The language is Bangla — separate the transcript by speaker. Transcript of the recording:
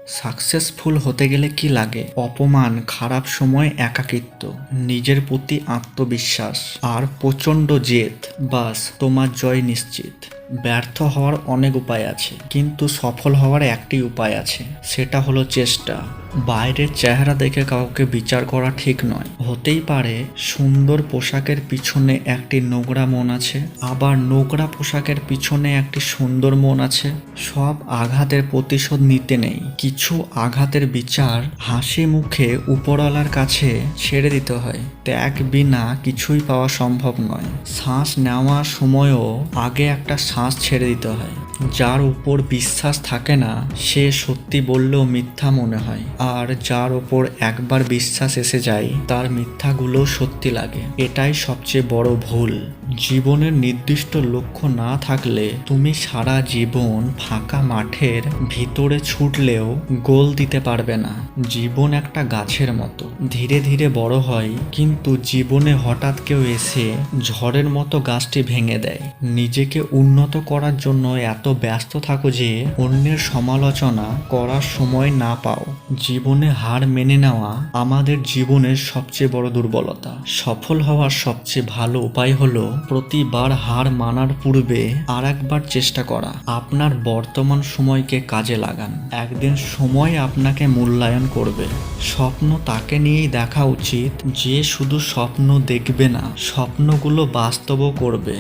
Speaker 1: সাকসেসফুল হতে গেলে কি লাগে? অপমান, খারাপ সময়, একাকিত্ব, নিজের প্রতি আত্মবিশ্বাস আর প্রচণ্ড জেদ। বাস, তোমার জয় নিশ্চিত। ব্যর্থ হওয়ার অনেক উপায় আছে, কিন্তু সফল হওয়ার একটি উপায় আছে, সেটা হলো চেষ্টা। বাইরের চেহারা দেখে কাউকে বিচার করা ঠিক নয়। হতেই পারে সুন্দর পোশাকের পিছনে একটি নোংরা মন আছে, আবার নোংরা পোশাকের পিছনে একটি সুন্দর মন আছে। সব আঘাতের প্রতিশোধ নিতে নেই, কিছু আঘাতের বিচার হাসি মুখে উপরওয়ালার কাছে ছেড়ে দিতে হয়। ত্যাগ বিনা কিছুই পাওয়া সম্ভব নয়। শ্বাস নেওয়ার সময়ও আগে একটা শ্বাস ছেড়ে দিতে হয়। যার উপর বিশ্বাস থাকে না সে সত্যি বললেও মিথ্যা মনে হয়, আর যার উপর একবার বিশ্বাস এসে যায় তার মিথ্যাগুলো সত্যি লাগে। এটাই সবচেয়ে বড় ভুল। জীবনের নির্দিষ্ট লক্ষ্য না থাকলে তুমি সারা জীবন ফাঁকা মাঠের ভিতরে ছুটলেও গোল দিতে পারবে না। জীবন একটা গাছের মতো, ধীরে ধীরে বড় হয়, কিন্তু জীবনে হঠাৎ কেউ এসে ঝড়ের মতো গাছটি ভেঙে দেয়। নিজেকে উন্নত করার জন্য এত ব্যস্ত থাকো যে অন্যের সমালোচনা করার সময় না পাও। জীবনে হার মেনে নেওয়া আমাদের জীবনের সবচেয়ে বড় দুর্বলতা। সফল হওয়ার সবচেয়ে ভালো উপায় হলো প্রতিবার হার মানার পূর্বে আর একবার চেষ্টা করা। আপনার বর্তমান সময়কে কাজে লাগান, একদিন সময় আপনাকে মূল্যায়ন করবে। স্বপ্ন তাকে নিয়েই দেখা উচিত যে শুধু স্বপ্ন দেখবে না, স্বপ্নগুলো বাস্তবও করবে।